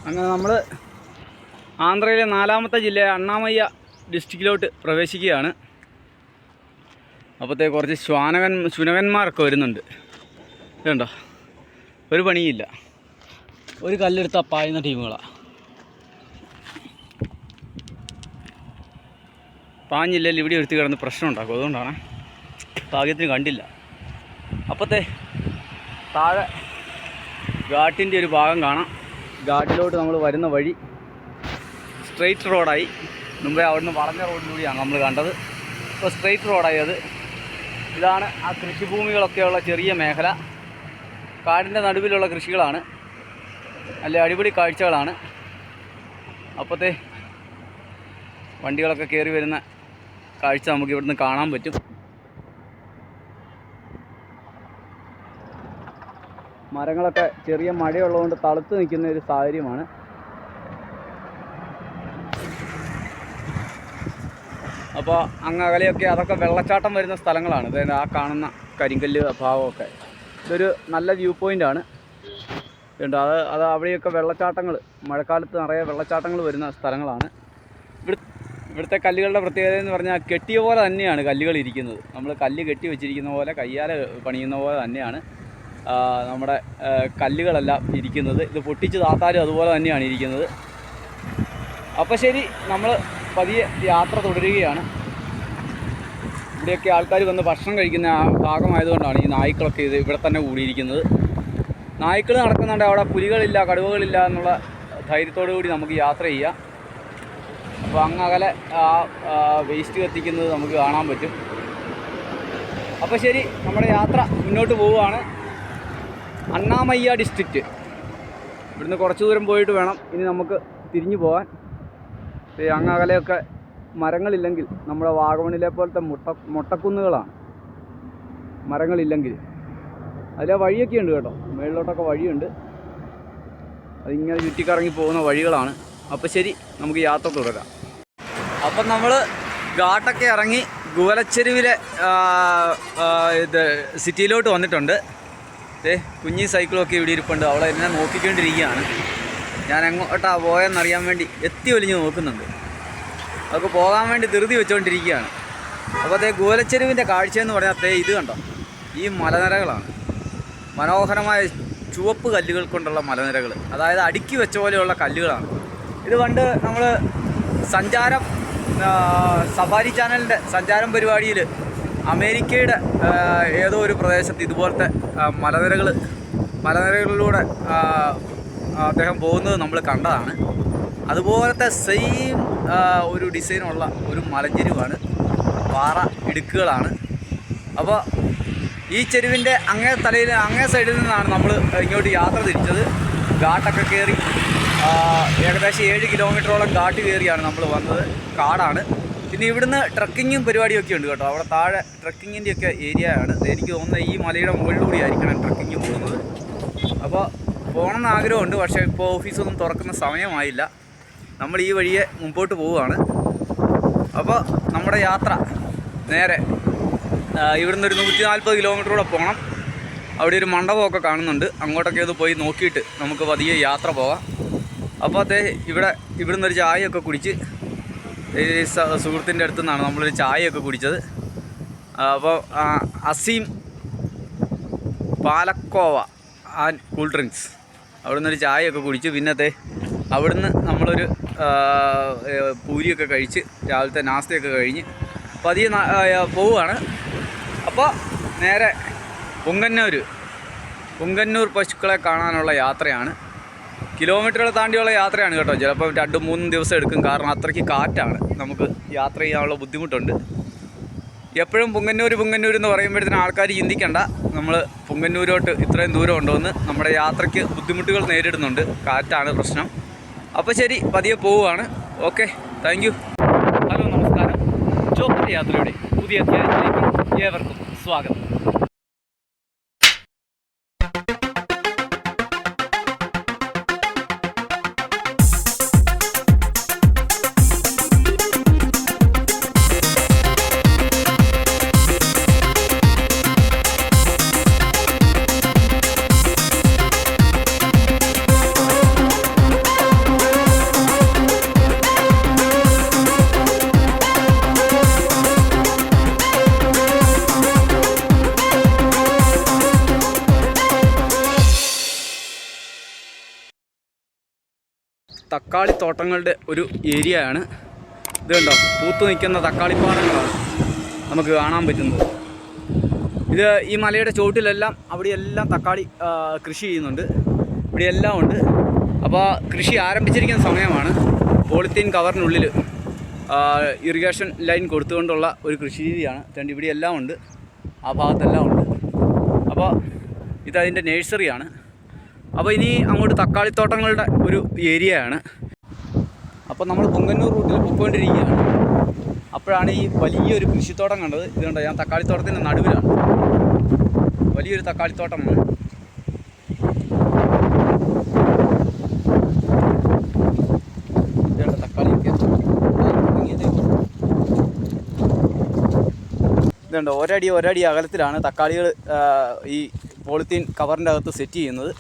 അങ്ങനെ നമ്മൾ ആന്ധ്രയിലെ 4ാമത്തെ ജില്ലയായ അണ്ണാമയ്യ ഡിസ്ട്രിക്റ്റിലോട്ട് പ്രവേശിക്കുകയാണ്. അപ്പോഴത്തേക്ക് കുറച്ച് ശുനകന്മാരൊക്കെ വരുന്നുണ്ട്. ഇതുണ്ടോ, ഒരു പണിയില്ല, ഒരു കല്ലെടുത്ത് പായുന്ന ടീമുകളാണ്. പാഞ്ഞില്ലെങ്കിൽ ഇവിടെ എടുത്ത് കിടന്ന് പ്രശ്നം ഉണ്ടാക്കും. അതുകൊണ്ടാണ് ഭാഗ്യത്തിന് കണ്ടില്ല. അപ്പോഴത്തെ താഴെ ഘാട്ടിൻ്റെ ഒരു ഭാഗം കാണാം. ഘാട്ടിലോട്ട് നമ്മൾ വരുന്ന വഴി സ്ട്രെയിറ്റ് റോഡായി. മുമ്പേ അവിടുന്ന് വളഞ്ഞ റോഡിലൂടെയാണ് നമ്മൾ കണ്ടത്. ഇപ്പോൾ സ്ട്രെയിറ്റ് റോഡായി. ഇതാണ് ആ കൃഷിഭൂമികളൊക്കെയുള്ള ചെറിയ മേഖല. കാടിൻ്റെ നടുവിലുള്ള കൃഷികളാണ്. നല്ല അടിപൊളി കാഴ്ചകളാണ്. അപ്പോഴത്തെ വണ്ടികളൊക്കെ കയറി വരുന്ന കാഴ്ച നമുക്ക് ഇവിടുന്ന് കാണാൻ പറ്റും. മരങ്ങളൊക്കെ ചെറിയ മഴയുള്ളതുകൊണ്ട് തളുത്ത് നിൽക്കുന്ന ഒരു സാഹചര്യമാണ്. അപ്പോൾ അങ്ങ് അകലെയൊക്കെ അതൊക്കെ വെള്ളച്ചാട്ടം വരുന്ന സ്ഥലങ്ങളാണ്. അതായത് ആ കാണുന്ന കരിങ്കല്ല് ഭാഗമൊക്കെ ഇതൊരു നല്ല വ്യൂ പോയിൻ്റാണ്. ഉണ്ട് അത് അവിടെയൊക്കെ വെള്ളച്ചാട്ടങ്ങൾ, മഴക്കാലത്ത് നിറയെ വെള്ളച്ചാട്ടങ്ങൾ വരുന്ന സ്ഥലങ്ങളാണ്. ഇവിടുത്തെ കല്ലുകളുടെ പ്രത്യേകത എന്ന് പറഞ്ഞാൽ കെട്ടിയ പോലെ തന്നെയാണ് കല്ലുകൾ ഇരിക്കുന്നത്. നമ്മൾ കല്ല് കെട്ടി വെച്ചിരിക്കുന്ന പോലെ, കയ്യാലെ പണിയുന്ന പോലെ തന്നെയാണ് നമ്മുടെ കല്ലുകളെല്ലാം ഇരിക്കുന്നത്. ഇത് പൊട്ടിച്ച് താത്താലും അതുപോലെ തന്നെയാണ് ഇരിക്കുന്നത്. അപ്പോൾ ശരി, നമ്മൾ പതിയെ യാത്ര തുടരുകയാണ്. ഇവിടെയൊക്കെ ആൾക്കാർ വന്ന് ഭക്ഷണം കഴിക്കുന്ന ഭാഗമായതുകൊണ്ടാണ് ഈ നായ്ക്കളൊക്കെ ഇവിടെ തന്നെ കൂടിയിരിക്കുന്നത്. നായ്ക്കൾ നടക്കുന്നുണ്ട്. അവിടെ പുലികളില്ല, കടുവകളില്ല എന്നുള്ള ധൈര്യത്തോടു കൂടി നമുക്ക് യാത്ര ചെയ്യാം. അപ്പോൾ അങ്ങകലെ വേസ്റ്റ് കത്തിക്കുന്നത് നമുക്ക് കാണാൻ പറ്റും. അപ്പോൾ ശരി, നമ്മുടെ യാത്ര മുന്നോട്ട് പോവുകയാണ്. അണ്ണാമയ്യ ഡിസ്ട്രിക്റ്റ്. ഇവിടുന്ന് കുറച്ച് ദൂരം പോയിട്ട് വേണം ഇനി നമുക്ക് തിരിഞ്ഞു പോകാൻ. അങ്ങകലെയൊക്കെ മരങ്ങളില്ലെങ്കിൽ നമ്മുടെ വാഗമണിലെ പോലത്തെ മൊട്ടക്കുന്നുകളാണ്. മരങ്ങളില്ലെങ്കിൽ അതിലെ വഴിയൊക്കെ ഉണ്ട് കേട്ടോ, മേളിലോട്ടൊക്കെ വഴിയുണ്ട്. അതിങ്ങനെ ചുറ്റിക്കറങ്ങി പോകുന്ന വഴികളാണ്. അപ്പോൾ ശരി, നമുക്ക് യാത്ര തുടരാം. അപ്പം നമ്മൾ ഘാട്ടൊക്കെ ഇറങ്ങി ഗുവലച്ചെരുവിലെ സിറ്റിയിലോട്ട് വന്നിട്ടുണ്ട്. കുഞ്ഞി സൈക്കിളൊക്കെ ഇവിടെ ഇരിപ്പുണ്ട്. അവളെ എന്നെ നോക്കിക്കൊണ്ടിരിക്കുകയാണ്. ഞാൻ എങ്ങോട്ടാണ് പോയെന്നറിയാൻ വേണ്ടി എത്തി ഒലിഞ്ഞ് നോക്കുന്നുണ്ട്. അതൊക്കെ പോകാൻ വേണ്ടി ധൃതി വെച്ചുകൊണ്ടിരിക്കുകയാണ്. അപ്പോൾ ഗുവലച്ചെരുവിൻ്റെ കാഴ്ചയെന്ന് പറഞ്ഞാൽ ഇത് കണ്ടോ, ഈ മലനിരകളാണ്. മനോഹരമായ ചുവപ്പ് കല്ലുകൾ കൊണ്ടുള്ള മലനിരകൾ, അതായത് അടുക്കി വെച്ച പോലെയുള്ള കല്ലുകളാണ്. ഇത് പണ്ട് നമ്മൾ സഫാരി ചാനലിൻ്റെ സഞ്ചാരം പരിപാടിയിൽ അമേരിക്കയുടെ ഏതോ ഒരു പ്രദേശത്ത് ഇതുപോലത്തെ മലനിരകളിലൂടെ അദ്ദേഹം പോകുന്നത് നമ്മൾ കണ്ടതാണ്. അതുപോലത്തെ സെയിം ഒരു ഡിസൈനുള്ള ഒരു മലഞ്ചെരുവാണ്, പാറ ഇടുക്കുകളാണ്. അപ്പോൾ ഈ ചെരുവിൻ്റെ അങ്ങേ സൈഡിൽ നിന്നാണ് നമ്മൾ ഇങ്ങോട്ട് യാത്ര തിരിച്ചത്. ഘാട്ടൊക്കെ കയറി ഏകദേശം 7 കിലോമീറ്ററോളം ഘാട്ട് കയറിയാണ് നമ്മൾ വന്നത്. കാടാണ്. പിന്നെ ഇവിടുന്ന് ട്രക്കിങ്ങും പരിപാടിയൊക്കെ ഉണ്ട് കേട്ടോ. അവിടെ താഴെ ട്രക്കിങ്ങിൻ്റെയൊക്കെ ഏരിയ ആണ്. എനിക്ക് തോന്നുന്നത് ഈ മലയുടെ മുകളിലൂടെ ആയിരിക്കണം ട്രക്കിങ് പോകുന്നത്. അപ്പോൾ പോകണമെന്ന് ആഗ്രഹമുണ്ട്, പക്ഷേ ഇപ്പോൾ ഓഫീസൊന്നും തുറക്കുന്ന സമയമായില്ല. നമ്മൾ ഈ വഴിയെ മുമ്പോട്ട് പോവുകയാണ്. അപ്പോൾ നമ്മുടെ യാത്ര നേരെ ഇവിടുന്ന് ഒരു 140 കിലോമീറ്ററൂടെ പോകണം. അവിടെ ഒരു മണ്ഡപമൊക്കെ കാണുന്നുണ്ട്. അങ്ങോട്ടൊക്കെ ഒന്ന് പോയി നോക്കിയിട്ട് നമുക്ക് പതിയെ യാത്ര പോകാം. അപ്പോൾ ഇവിടുന്ന് ഒരു ചായയൊക്കെ കുടിച്ച്, ഈ സുഹൃത്തിൻ്റെ അടുത്തു നിന്നാണ് നമ്മളൊരു ചായയൊക്കെ കുടിച്ചത്. അപ്പോൾ അസീം പാലക്കോവ ആൻഡ് കൂൾ ഡ്രിങ്ക്സ്, അവിടുന്ന് ഒരു ചായയൊക്കെ കുടിച്ച് പിന്നത്തെ അവിടുന്ന് നമ്മളൊരു പൂരിയൊക്കെ കഴിച്ച് രാവിലത്തെ നാസ്തയൊക്കെ കഴിഞ്ഞ് പതിയെ പോവുകയാണ്. അപ്പോൾ നേരെ പുങ്കന്നൂർ പശുക്കളെ കാണാനുള്ള യാത്രയാണ്. കിലോമീറ്ററുകൾ താണ്ടിയുള്ള യാത്രയാണ് കേട്ടോ. ചിലപ്പോൾ 2-3 ദിവസം എടുക്കും, കാരണം അത്രയ്ക്ക് കാറ്റാണ്. നമുക്ക് യാത്ര ചെയ്യാനുള്ള ബുദ്ധിമുട്ടുണ്ട്. എപ്പോഴും പുങ്കന്നൂർ എന്ന് പറയുമ്പോഴത്തേനും ആൾക്കാർ ചിന്തിക്കേണ്ട നമ്മൾ പുങ്കന്നൂരോട്ട് ഇത്രയും ദൂരം ഉണ്ടോയെന്ന്. നമ്മുടെ യാത്രയ്ക്ക് ബുദ്ധിമുട്ടുകൾ നേരിടുന്നുണ്ട്, കാറ്റാണ് പ്രശ്നം. അപ്പോൾ ശരി, പതിയെ പോവുകയാണ്. Okay, thank you. ഹലോ, നമസ്കാരം. ജോക്കിൻ്റെ യാത്രയുടെ പുതിയ അധ്യായത്തിലേക്ക് ഏവർക്കും സ്വാഗതം. തക്കാളി തോട്ടങ്ങളുടെ ഒരു ഏരിയയാണ്. ഇത് കണ്ടോ, പൂത്തു നിൽക്കുന്ന തക്കാളിപ്പാടങ്ങളാണ് നമുക്ക് കാണാൻ പറ്റുന്നത്. ഇത് ഈ മലയുടെ ചുവട്ടിലെല്ലാം അവിടെയെല്ലാം തക്കാളി കൃഷി ചെയ്യുന്നുണ്ട്. ഇവിടെയെല്ലാം ഉണ്ട്. അപ്പോൾ കൃഷി ആരംഭിച്ചിരിക്കുന്ന സമയമാണ്. പോളിത്തീൻ കവറിനുള്ളിൽ ഇറിഗേഷൻ ലൈൻ കൊടുത്തുകൊണ്ടുള്ള ഒരു കൃഷി രീതിയാണ്. രണ്ട് ഇവിടെയെല്ലാം ഉണ്ട്, ആ ഭാഗത്തെല്ലാം ഉണ്ട്. അപ്പോൾ ഇതതിൻ്റെ നേഴ്സറിയാണ്. അപ്പോൾ ഇനി അങ്ങോട്ട് തക്കാളിത്തോട്ടങ്ങളുടെ ഒരു ഏരിയയാണ്. അപ്പോൾ നമ്മൾ പുങ്ങന്നൂർ റൂട്ടിൽ പോയിക്കൊണ്ടിരിക്കുകയാണ്. അപ്പോഴാണ് ഈ വലിയൊരു കൃഷിത്തോട്ടം കണ്ടത്. ഇതുകൊണ്ട് ഞാൻ തക്കാളിത്തോട്ടത്തിൻ്റെ നടുവിലാണ്. വലിയൊരു തക്കാളിത്തോട്ടമാണ്. ഇതുകൊണ്ട് തക്കാളിയൊക്കെ ഇതുണ്ട്. ഒരടി അകലത്തിലാണ് തക്കാളികൾ ഈ പോളിത്തീൻ കവറിൻ്റെ അകത്ത് സെറ്റ് ചെയ്യുന്നത്.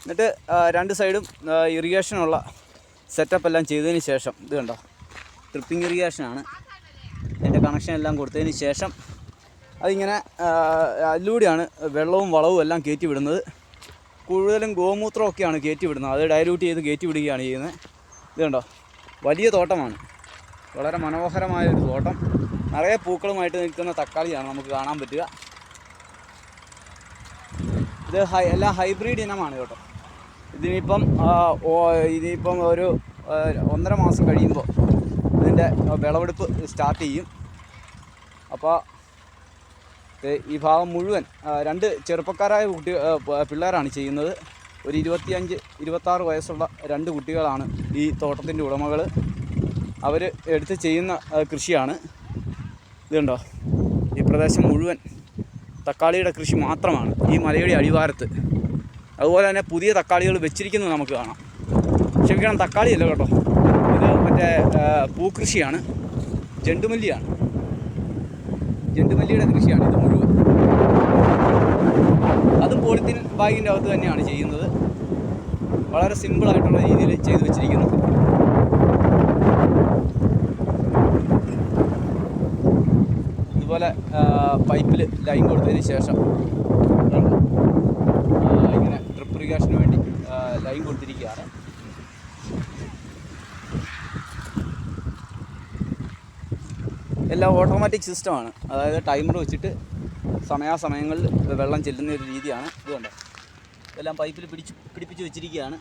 എന്നിട്ട് രണ്ട് സൈഡും ഇറിഗേഷനുള്ള സെറ്റപ്പ് എല്ലാം ചെയ്തതിന് ശേഷം, ഇത് കണ്ടോ, ട്രിപ്പിംഗ് ഇറിഗേഷനാണ്. അതിൻ്റെ കണക്ഷൻ എല്ലാം കൊടുത്തതിന് ശേഷം അതിങ്ങനെ അതിലൂടെയാണ് വെള്ളവും വളവും എല്ലാം കയറ്റി വിടുന്നത്. കൂടുതലും ഗോമൂത്രമൊക്കെയാണ് കയറ്റി വിടുന്നത്. അത് ഡൈല്യൂട്ട് ചെയ്ത് കയറ്റി വിടുകയാണ് ചെയ്യുന്നത്. ഇത് കണ്ടോ, വലിയ തോട്ടമാണ്. വളരെ മനോഹരമായൊരു തോട്ടം. നിറയെ പൂക്കളുമായിട്ട് നിൽക്കുന്ന തക്കാളിയാണ് നമുക്ക് കാണാൻ പറ്റുക. ഇത് എല്ലാം ഹൈബ്രിഡ് ഇനമാണ് കേട്ടോ. ഇതിനിപ്പം ഒരു 1.5 മാസം കഴിയുമ്പോൾ ഇതിൻ്റെ വിളവെടുപ്പ് സ്റ്റാർട്ട് ചെയ്യും. അപ്പോൾ ഈ ഭാഗം മുഴുവൻ 2 ചെറുപ്പക്കാരായ പിള്ളേരാണ് ചെയ്യുന്നത്. ഒരു 25-26 വയസ്സുള്ള 2 കുട്ടികളാണ് ഈ തോട്ടത്തിൻ്റെ ഉടമകൾ. അവർ എടുത്ത് ചെയ്യുന്ന കൃഷിയാണ്. ഇതുണ്ടോ, ഈ പ്രദേശം മുഴുവൻ തക്കാളിയുടെ കൃഷി മാത്രമാണ് ഈ മലയുടെ അടിവാരത്ത്. അതുപോലെ തന്നെ പുതിയ തക്കാളികൾ വെച്ചിരിക്കുന്നത് നമുക്ക് കാണാം. ക്ഷമിക്കണം, തക്കാളിയല്ല കേട്ടോ, ഇത് മറ്റേ പൂക്കൃഷിയാണ്. ചെണ്ടുമല്ലിയാണ്. ചെണ്ടുമല്ലിയുടെ കൃഷിയാണ് ഇത് മുഴുവൻ. അതും പോളിത്തീൻ ബാഗിൻ്റെ അകത്ത് തന്നെയാണ് ചെയ്യുന്നത്. വളരെ സിമ്പിളായിട്ടുള്ള രീതിയിൽ ചെയ്തു വെച്ചിരിക്കുന്നു. ഇതുപോലെ പൈപ്പിൽ ലൈൻ കൊടുത്തതിന് ശേഷം ഇങ്ങനെ ഡ്രിപ്പ് ഇറിഗേഷന് വേണ്ടി ലൈൻ കൊടുത്തിരിക്കുകയാണ്. എല്ലാം ഓട്ടോമാറ്റിക് സിസ്റ്റമാണ്. അതായത് ടൈമർ വെച്ചിട്ട് സമയാസമയങ്ങളിൽ വെള്ളം ചെല്ലുന്ന ഒരു രീതിയാണ്. ഇതുകൊണ്ട് എല്ലാം പൈപ്പിൽ പിടിപ്പിച്ച് വെച്ചിരിക്കുകയാണ്.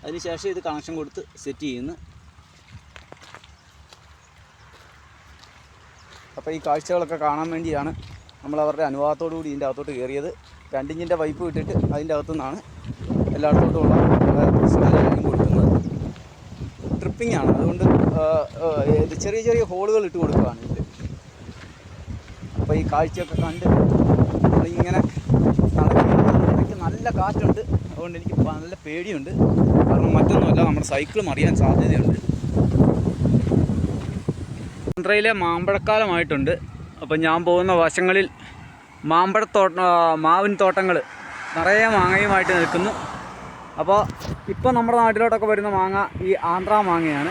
അതിനുശേഷം ഇത് കണക്ഷൻ കൊടുത്ത് സെറ്റ് ചെയ്യുന്നു. അപ്പോൾ ഈ കാഴ്ചകളൊക്കെ കാണാൻ വേണ്ടിയാണ് നമ്മൾ അവരുടെ അനുവാദത്തോടു കൂടി ഇതിൻ്റെ അകത്തോട്ട് കയറിയത്. 2 ഇഞ്ചിൻ്റെ പൈപ്പ് ഇട്ടിട്ട് അതിൻ്റെ അകത്തു നിന്നാണ് എല്ലായിടത്തോട്ടുമുള്ള ലൈൻ കൊടുക്കുന്നത്. ട്രിപ്പിംഗ് ആണ്. അതുകൊണ്ട് ചെറിയ ചെറിയ ഹോളുകൾ ഇട്ട് കൊടുക്കുകയാണ് ഇതിൽ. അപ്പോൾ ഈ കാഴ്ചയൊക്കെ കണ്ട് നമ്മളിങ്ങനെ നടക്കുമ്പോഴേക്ക് നല്ല കാറ്റുണ്ട്. അതുകൊണ്ട് എനിക്ക് നല്ല പേടിയുണ്ട്. കാരണം മറ്റൊന്നുമല്ല, നമ്മുടെ സൈക്കിൾ മറിയാൻ സാധ്യതയുണ്ട്. ആന്ധ്രയിലെ മാമ്പഴക്കാലമായിട്ടുണ്ട്. അപ്പം ഞാൻ പോകുന്ന വശങ്ങളിൽ മാവിൻ തോട്ടങ്ങൾ നിറയെ മാങ്ങയുമായിട്ട് നിൽക്കുന്നു. അപ്പോൾ ഇപ്പോൾ നമ്മുടെ നാട്ടിലോട്ടൊക്കെ വരുന്ന മാങ്ങ ഈ ആന്ധ്ര മാങ്ങയാണ്.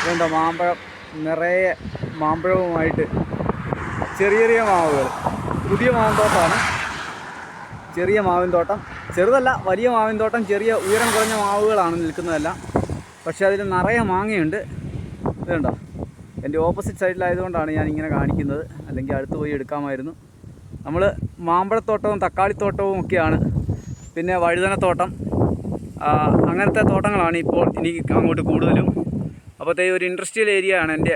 ഇതുണ്ടോ, മാമ്പഴം നിറയെ മാമ്പഴവുമായിട്ട് ചെറിയ ചെറിയ മാവുകൾ. പുതിയ മാവിൻ തോട്ടമാണ്. ചെറിയ മാവിൻ തോട്ടം, ചെറുതല്ല, വലിയ മാവിൻ തോട്ടം. ചെറിയ ഉയരം കുറഞ്ഞ മാവുകളാണ് നിൽക്കുന്നതെല്ലാം. പക്ഷേ അതിൽ നിറയെ മാങ്ങയുണ്ട്. ഇതുണ്ടോ, എൻ്റെ ഓപ്പോസിറ്റ് സൈഡിലായതുകൊണ്ടാണ് ഞാൻ ഇങ്ങനെ കാണിക്കുന്നത്. അല്ലെങ്കിൽ അടുത്ത് പോയി എടുക്കാമായിരുന്നു. നമ്മൾ മാമ്പഴത്തോട്ടവും തക്കാളിത്തോട്ടവും ഒക്കെയാണ്. പിന്നെ വഴുതനത്തോട്ടം, അങ്ങനത്തെ തോട്ടങ്ങളാണ് ഇപ്പോൾ എനിക്ക് അങ്ങോട്ട് കൂടുതലും. അപ്പോഴത്തെ ഒരു ഇൻഡസ്ട്രിയൽ ഏരിയ ആണ് എൻ്റെ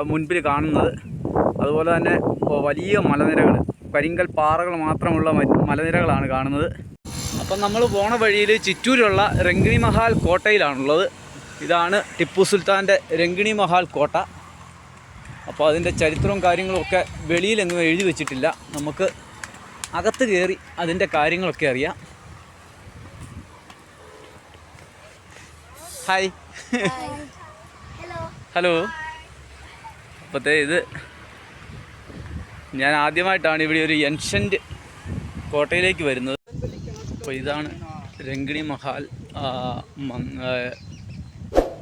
മുൻപിൽ കാണുന്നത്. അതുപോലെ തന്നെ വലിയ മലനിരകൾ, കരിങ്കൽ പാറകൾ മാത്രമുള്ള മലനിരകളാണ് കാണുന്നത്. അപ്പം നമ്മൾ പോണ വഴിയിൽ ചിറ്റൂരുള്ള രങ്കിണി മഹാൽ കോട്ടയിലാണുള്ളത്. ഇതാണ് ടിപ്പു സുൽത്താൻ്റെ രങ്കിണി മഹാൽ കോട്ട. അപ്പോൾ അതിൻ്റെ ചരിത്രവും കാര്യങ്ങളും ഒക്കെ വെളിയിലെങ്ങും എഴുതി വെച്ചിട്ടില്ല. നമുക്ക് അകത്ത് കയറി അതിൻ്റെ കാര്യങ്ങളൊക്കെ അറിയാം. Hi, hello. അപ്പോഴത്തെ ഇത് ഞാൻ ആദ്യമായിട്ടാണ് ഇവിടെ ഒരു ഏൻഷ്യൻ്റ് കോട്ടയിലേക്ക് വരുന്നത്. അപ്പോൾ ഇതാണ് രങ്കിണി മഹാൽ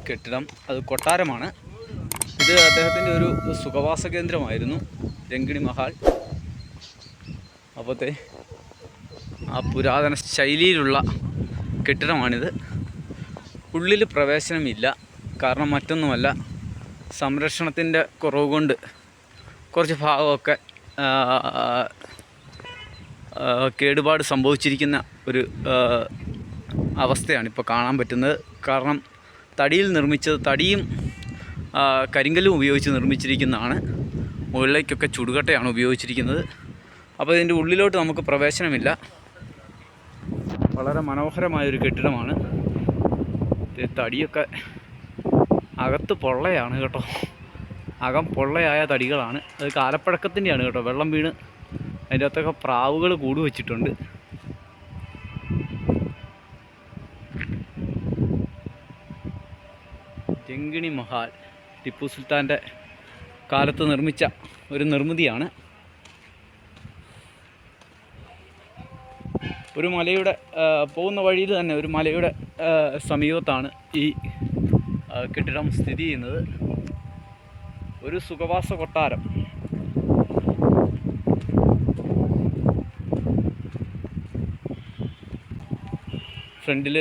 കെട്ടിടം. അത് കൊട്ടാരമാണ്. ഇത് അദ്ദേഹത്തിൻ്റെ ഒരു സുഖവാസ കേന്ദ്രമായിരുന്നു രങ്കിണി മഹാൽ. അപ്പോഴത്തെ ആ പുരാതന ശൈലിയിലുള്ള കെട്ടിടമാണിത്. ഉള്ളിൽ പ്രവേശനമില്ല. കാരണം മറ്റൊന്നുമല്ല, സംരക്ഷണത്തിൻ്റെ കുറവ് കൊണ്ട് കുറച്ച് ഭാഗമൊക്കെ കേടുപാട് സംഭവിച്ചിരിക്കുന്ന ഒരു അവസ്ഥയാണ് ഇപ്പോൾ കാണാൻ പറ്റുന്നത്. കാരണം തടിയും കരിങ്കല്ലും ഉപയോഗിച്ച് നിർമ്മിച്ചിരിക്കുന്നതാണ്. മുകളിലേക്കൊക്കെ ചുടുകട്ടയാണ് ഉപയോഗിച്ചിരിക്കുന്നത്. അപ്പോൾ ഇതിൻ്റെ ഉള്ളിലോട്ട് നമുക്ക് പ്രവേശനമില്ല. വളരെ മനോഹരമായൊരു കെട്ടിടമാണ്. തടിയൊക്കെ അകത്ത് പൊള്ളയാണ് കേട്ടോ. അകം പൊള്ളയായ തടികളാണ്. അത് കാലപ്പഴക്കത്തിൻ്റെയാണ് കേട്ടോ. വെള്ളം വീണ് അതിൻ്റെ അകത്തൊക്കെ പ്രാവുകൾ കൂട് വെച്ചിട്ടുണ്ട്. ജങ്കിണി മഹാൽ ടിപ്പു സുൽത്താൻ്റെ കാലത്ത് നിർമ്മിച്ച ഒരു നിർമ്മിതിയാണ്. ഒരു മലയുടെ പോകുന്ന വഴിയിൽ തന്നെ ഒരു മലയുടെ സമീപത്താണ് ഈ കെട്ടിടം സ്ഥിതി ചെയ്യുന്നത്. ഒരു സുഖവാസ കൊട്ടാരം. ഫ്രണ്ടിൽ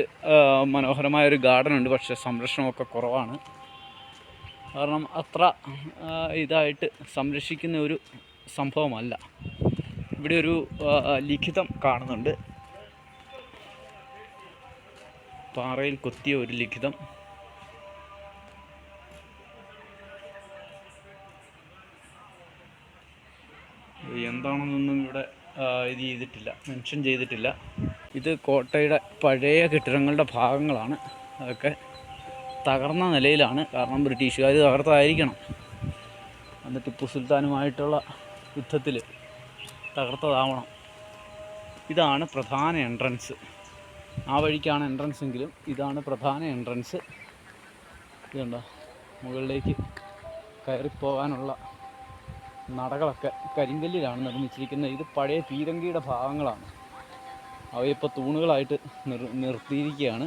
മനോഹരമായൊരു ഗാർഡൻ ഉണ്ട്. പക്ഷേ സംരക്ഷണമൊക്കെ കുറവാണ്. കാരണം അത്ര ഇതായിട്ട് സംരക്ഷിക്കുന്ന ഒരു സംഭവമല്ല. ഇവിടെ ഒരു ലിഖിതം കാണുന്നുണ്ട്. പാറയിൽ കൊത്തിയ ഒരു ലിഖിതം. എന്താണെന്നൊന്നും ഇവിടെ ഇത് ചെയ്തിട്ടില്ല, മെൻഷൻ ചെയ്തിട്ടില്ല. ഇത് കോട്ടയുടെ പഴയ കെട്ടിടങ്ങളുടെ ഭാഗങ്ങളാണ്. അതൊക്കെ തകർന്ന നിലയിലാണ്. കാരണം ബ്രിട്ടീഷുകാർ തകർത്തതായിരിക്കണം. അന്ന് ടിപ്പു സുൽത്താനുമായിട്ടുള്ള യുദ്ധത്തിൽ തകർത്തതാവണം. ഇതാണ് പ്രധാന എൻട്രൻസ്. ആ വഴിക്കാണ് എൻട്രൻസ് എങ്കിലും ഇതാണ് പ്രധാന എൻട്രൻസ്. ഇതുണ്ടോ, മുകളിലേക്ക് കയറിപ്പോകാനുള്ള നടകളൊക്കെ കരിങ്കല്ലിലാണ് നിർമ്മിച്ചിരിക്കുന്നത്. ഇത് പഴയ പീരങ്കിയുടെ ഭാഗങ്ങളാണ്. അവയിപ്പോൾ തൂണുകളായിട്ട് നിർത്തിയിരിക്കുകയാണ്.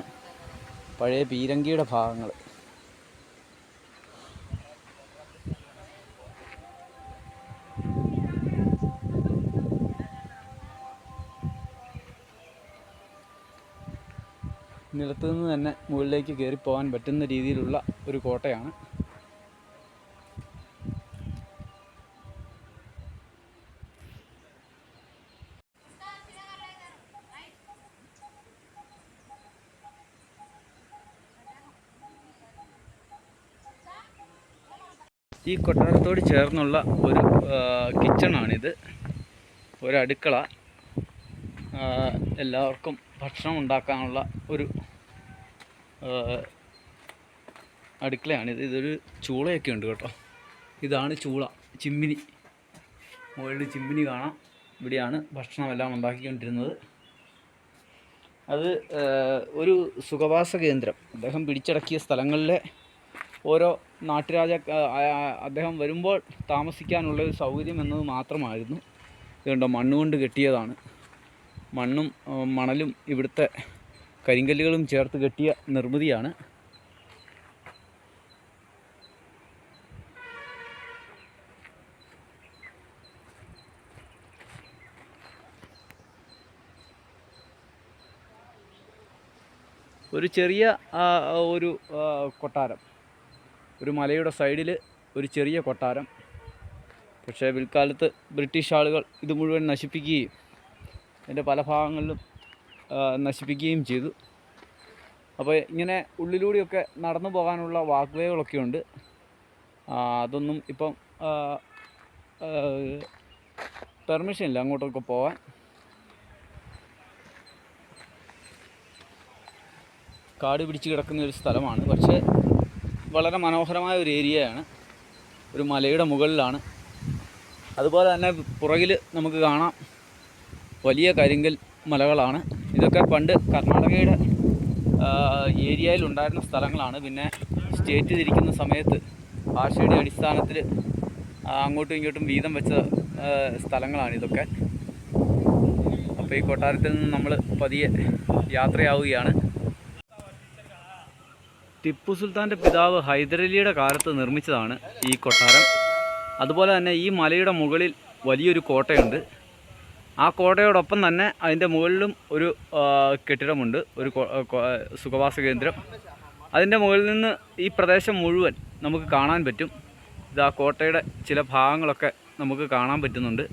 പഴയ പീരങ്കിയുടെ ഭാഗങ്ങൾ. നിലത്തു നിന്ന് തന്നെ മുകളിലേക്ക് കയറിപ്പോകാൻ പറ്റുന്ന രീതിയിലുള്ള ഒരു കോട്ടയാണ്. ഈ കൊട്ടാരത്തോട് ചേർന്നുള്ള ഒരു കിച്ചണാണിത്. ഒരടുക്കള. എല്ലാവർക്കും ഭക്ഷണം ഉണ്ടാക്കാനുള്ള ഒരു അടുക്കളയാണിത്. ഇതൊരു ചൂളയൊക്കെ ഉണ്ട് കേട്ടോ. ഇതാണ് ചൂള, ചിമ്മിനി. മുകളിൽ ചിമ്മിനി കാണാം. ഇവിടെയാണ് ഭക്ഷണമെല്ലാം ഉണ്ടാക്കിക്കൊണ്ടിരുന്നത്. അത് ഒരു സുഖവാസ കേന്ദ്രം. അദ്ദേഹം പിടിച്ചടക്കിയ സ്ഥലങ്ങളിലെ ഓരോ അദ്ദേഹം വരുമ്പോൾ താമസിക്കാനുള്ള ഒരു സൗകര്യം എന്നത് മാത്രമായിരുന്നു. ഇതുണ്ടോ, മണ്ണുകൊണ്ട് കെട്ടിയതാണ്. മണ്ണും മണലും ഇവിടുത്തെ കരിങ്കല്ലുകളും ചേർത്ത് കെട്ടിയ നിർമ്മിതിയാണ്. ഒരു ചെറിയ ഒരു കൊട്ടാരം. ഒരു മലയുടെ സൈഡിൽ ഒരു ചെറിയ കൊട്ടാരം. പക്ഷേ പിൽക്കാലത്ത് ബ്രിട്ടീഷ് ആളുകൾ ഇത് മുഴുവൻ നശിപ്പിക്കുകയും അതിൻ്റെ പല ഭാഗങ്ങളിലും നശിപ്പിക്കുകയും ചെയ്തു. അപ്പോൾ ഇങ്ങനെ ഉള്ളിലൂടെയൊക്കെ നടന്നു പോകാനുള്ള വാക്ക്വേകളൊക്കെ ഉണ്ട്. അതൊന്നും ഇപ്പം പെർമിഷൻ ഇല്ല അങ്ങോട്ടൊക്കെ പോകാൻ. കാട് പിടിച്ച് കിടക്കുന്ന ഒരു സ്ഥലമാണ്. പക്ഷേ വളരെ മനോഹരമായ ഒരു ഏരിയയാണ്. ഒരു മലയുടെ മുകളിലാണ്. അതുപോലെ തന്നെ പുറകിൽ നമുക്ക് കാണാം വലിയ കരിങ്കൽ മലകളാണ്. ഇതൊക്കെ പണ്ട് കർണാടകയുടെ ഏരിയയിലുണ്ടായിരുന്ന സ്ഥലങ്ങളാണ്. പിന്നെ സ്റ്റേറ്റ് തിരിക്കുന്ന സമയത്ത് ഭാഷയുടെ അടിസ്ഥാനത്തിൽ അങ്ങോട്ടും ഇങ്ങോട്ടും വീതം വെച്ച സ്ഥലങ്ങളാണിതൊക്കെ. അപ്പോൾ ഈ കൊട്ടാരത്തിൽ നിന്ന് നമ്മൾ പതിയെ യാത്രയാവുകയാണ്. ടിപ്പു സുൽത്താൻ്റെ പിതാവ് ഹൈദരലിയുടെ കാലത്ത് നിർമ്മിച്ചതാണ് ഈ കൊട്ടാരം. അതുപോലെ തന്നെ ഈ മലയുടെ മുകളിൽ വലിയൊരു കോട്ടയുണ്ട്. ആ കോട്ടയോടൊപ്പം തന്നെ അതിൻ്റെ മുകളിലും ഒരു കെട്ടിടമുണ്ട്, ഒരു സുഖവാസ കേന്ദ്രം. അതിൻ്റെ മുകളിൽ നിന്ന് ഈ പ്രദേശം മുഴുവൻ നമുക്ക് കാണാൻ പറ്റും. ഇതാ കോട്ടയുടെ ചില ഭാഗങ്ങളൊക്കെ നമുക്ക് കാണാൻ പറ്റുന്നുണ്ട്.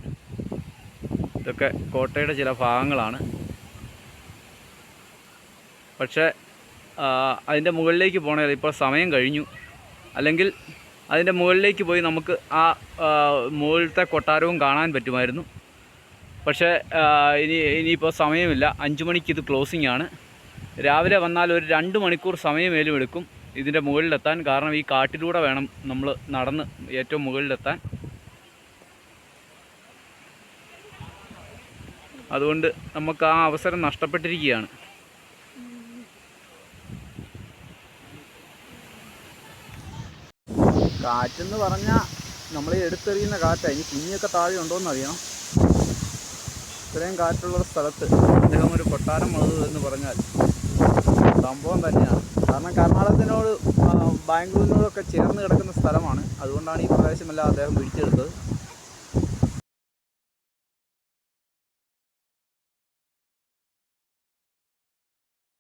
ഇതൊക്കെ കോട്ടയുടെ ചില ഭാഗങ്ങളാണ്. പക്ഷേ അതിൻ്റെ മുകളിലേക്ക് പോകണമെങ്കിൽ ഇപ്പോൾ സമയം കഴിഞ്ഞു. അല്ലെങ്കിൽ അതിൻ്റെ മുകളിലേക്ക് പോയി നമുക്ക് ആ മുകളിലത്തെ കൊട്ടാരവും കാണാൻ പറ്റുമായിരുന്നു. പക്ഷേ ഇനിയിപ്പോൾ സമയമില്ല. 5 മണിക്ക് ഇത് ക്ലോസിംഗ് ആണ്. രാവിലെ വന്നാൽ ഒരു 2 മണിക്കൂർ സമയമേലും എടുക്കും ഇതിൻ്റെ മുകളിലെത്താൻ. കാരണം ഈ കാട്ടിലൂടെ വേണം നമ്മൾ നടന്ന് ഏറ്റവും മുകളിലെത്താൻ. അതുകൊണ്ട് നമുക്ക് ആ അവസരം നഷ്ടപ്പെട്ടിരിക്കുകയാണ്. കാറ്റെന്ന് പറഞ്ഞാൽ നമ്മൾ എടുത്തെറിയുന്ന കാറ്റാണ്. ഇനി കുഞ്ഞൊക്കെ താഴെ ഉണ്ടോയെന്ന് അറിയണം. ഇത്രയും കാറ്റുള്ള സ്ഥലത്ത് അദ്ദേഹം ഒരു കൊട്ടാരം വന്നത് എന്ന് പറഞ്ഞാൽ സംഭവം തന്നെയാണ്. കാരണം കർണാടകത്തിനോട് ബാംഗ്ലൂരിനോടൊക്കെ ചേർന്ന് കിടക്കുന്ന സ്ഥലമാണ്. അതുകൊണ്ടാണ് ഈ പ്രദേശമെല്ലാം അദ്ദേഹം പിടിച്ചെടുത്തത്.